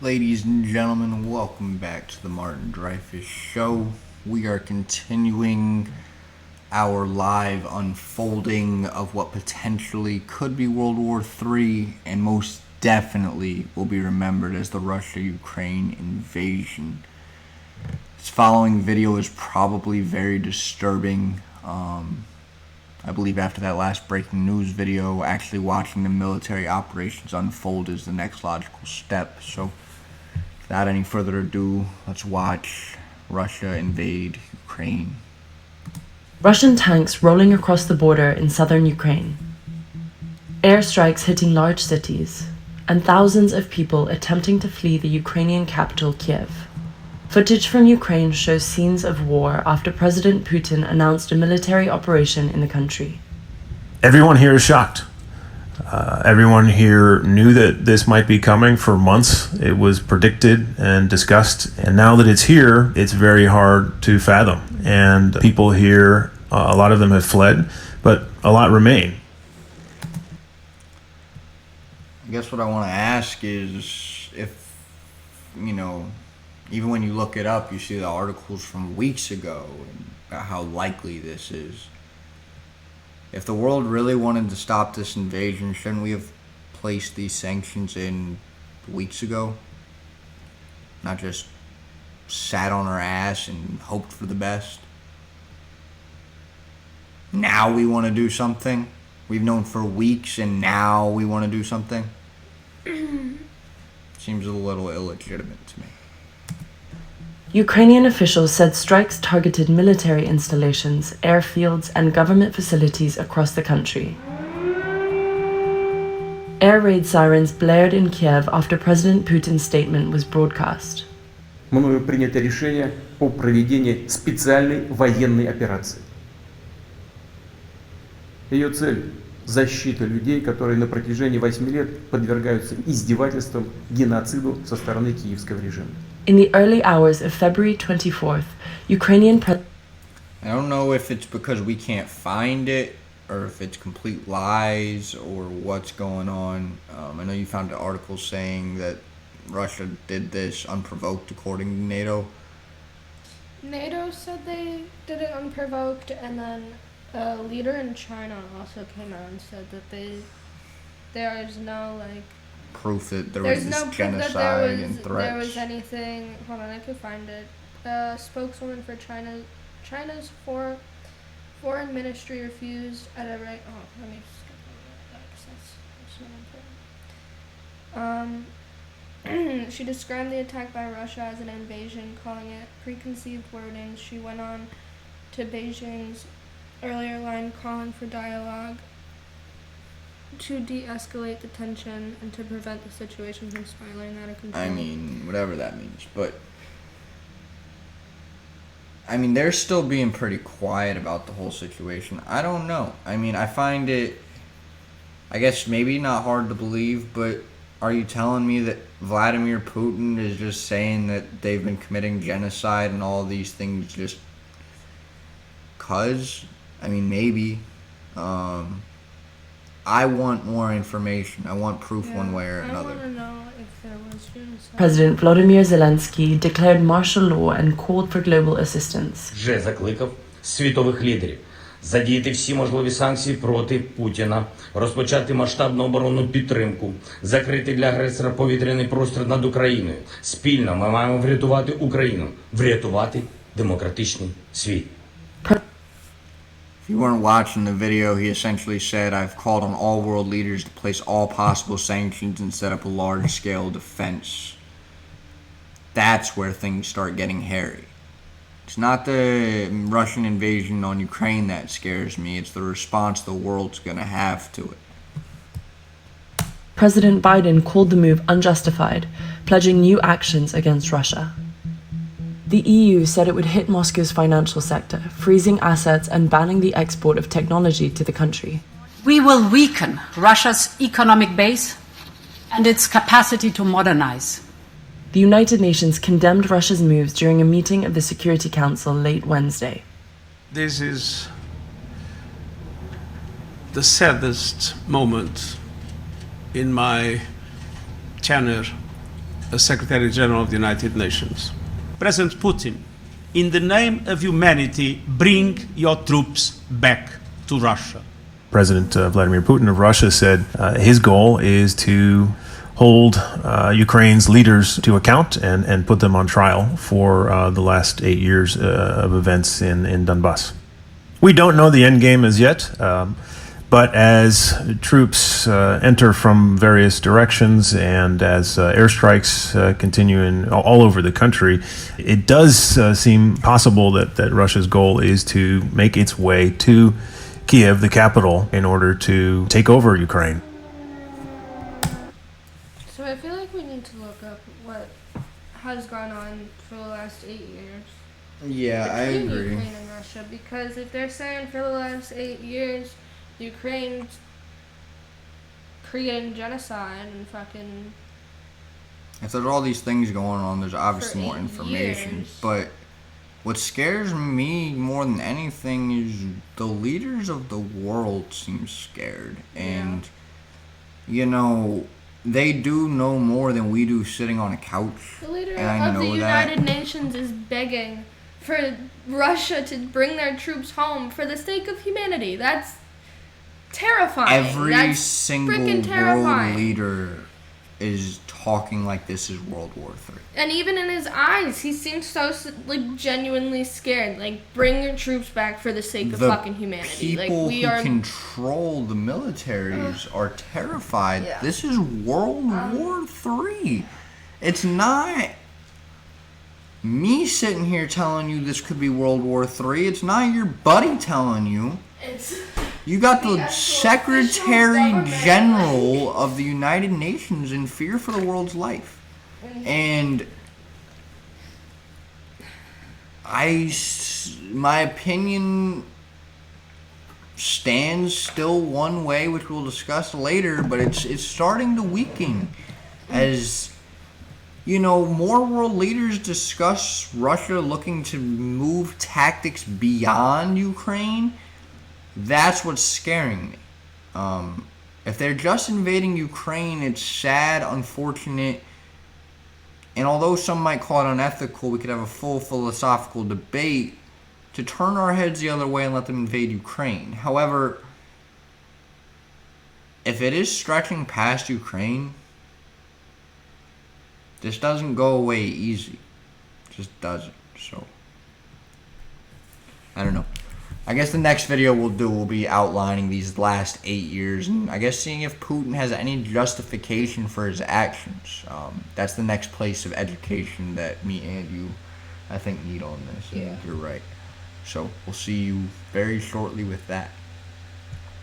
Ladies and gentlemen, welcome back to the Martin Dreyfuss Show. We are continuing our live unfolding of what potentially could be World War III and most definitely will be remembered as the Russia-Ukraine invasion. This following video is probably very disturbing. I believe after that last breaking news video, actually watching the military operations unfold is the next logical step. So without any further ado, let's watch Russia invade Ukraine. Russian tanks rolling across the border in southern Ukraine. Airstrikes hitting large cities, and thousands of people attempting to flee the Ukrainian capital Kiev. Footage from Ukraine shows scenes of war after President Putin announced a military operation in the country. Everyone here is shocked. Everyone here knew that this might be coming for months. It was predicted and discussed. And now that it's here, it's very hard to fathom. And people here, a lot of them have fled, but a lot remain. I guess what I want to ask is if, even when you look it up, you see the articles from weeks ago about how likely this is. If the world really wanted to stop this invasion, shouldn't we have placed these sanctions in weeks ago? Not just sat on our ass and hoped for the best? Now we want to do something? We've known for weeks and now we want to do something? Seems a little illegitimate to me. Ukrainian officials said strikes targeted military installations, airfields, and government facilities across the country. Air raid sirens blared in Kiev after President Putin's statement was broadcast. Мною принято решение о проведении специальной военной операции. Ее цель – защита людей, которые на протяжении 8 лет подвергаются издевательствам, геноциду со стороны киевского режима. In the early hours of February 24th, Ukrainian President... I don't know if it's because we can't find it or if it's complete lies or what's going on. I know you found an article saying that Russia did this unprovoked according to NATO. NATO said they did it unprovoked, and then a leader in China also came out and said that there is no proof that there was this genocide and threats. There was anything. Hold on, I can find it. Spokeswoman for China's foreign ministry refused at a rate. Oh, let me skip over that because that's not important. She described the attack by Russia as an invasion, calling it preconceived wording. She went on to Beijing's earlier line calling for dialogue to de-escalate the tension and to prevent the situation from spiraling out of control. I mean, whatever that means. But, they're still being pretty quiet about the whole situation. I don't know. I find it, I guess, maybe not hard to believe, but are you telling me that Vladimir Putin is just saying that they've been committing genocide and all these things just 'cause? Maybe. I want more information. I want proof one way or another. I want to know if there was genocide. President Volodymyr Zelensky declared martial law and called for global assistance. Вже закликав світових лідерів задіяти всі можливі санкції проти Путіна, розпочати масштабну оборонну підтримку, закрити для агресора повітряний простір над Україною. Спільно ми маємо врятувати Україну, врятувати демократичний світ. If you weren't watching the video, he essentially said, I've called on all world leaders to place all possible sanctions and set up a large-scale defense. That's where things start getting hairy. It's not the Russian invasion on Ukraine that scares me. It's the response the world's going to have to it. President Biden called the move unjustified, pledging new actions against Russia. The EU said it would hit Moscow's financial sector, freezing assets and banning the export of technology to the country. We will weaken Russia's economic base and its capacity to modernize. The United Nations condemned Russia's moves during a meeting of the Security Council late Wednesday. This is the saddest moment in my tenure Secretary General of the United Nations. President Putin, in the name of humanity, bring your troops back to Russia. President Vladimir Putin of Russia said his goal is to hold Ukraine's leaders to account and put them on trial for the last 8 years of events in Donbass. We don't know the end game as yet, but as troops enter from various directions and as airstrikes continue all over the country, it does seem possible that Russia's goal is to make its way to Kiev, the capital, in order to take over Ukraine. So I feel like we need to look up what has gone on for the last 8 years. Yeah, I between agree. Ukraine and Russia, because if they're saying for the last 8 years Ukraine's creating genocide and fucking... If there's all these things going on, there's obviously more 8 information. years. But what scares me more than anything is the leaders of the world seem scared. And, you know, they do know more than we do sitting on a couch. The leader And I of the know United that. Nations is begging for Russia to bring their troops home for the sake of humanity. That's terrifying. Every That's single freaking terrifying. world leader is talking like this is World War III. And even in his eyes, he seems so like genuinely scared. Like, bring your troops back for the sake of fucking humanity. Like, People we who are. control the militaries are terrified. Yeah. This is World War III. It's not me sitting here telling you this could be World War III. It's not your buddy telling you. It's You got the actual Secretary official government. General of the United Nations in fear for the world's life. And my opinion stands still one way, which we'll discuss later, but it's starting to weaken as, you know, more world leaders discuss Russia looking to move tactics beyond Ukraine. That's what's scaring me. If they're just invading Ukraine, it's sad, unfortunate, and although some might call it unethical, we could have a full philosophical debate to turn our heads the other way and let them invade Ukraine. However, if it is stretching past Ukraine, this doesn't go away easy. It just doesn't. So, I don't know. I guess the next video we'll do will be outlining these last 8 years and I guess seeing if Putin has any justification for his actions. That's the next place of education that me and you, I think, need on this. Yeah. You're right. So we'll see you very shortly with that.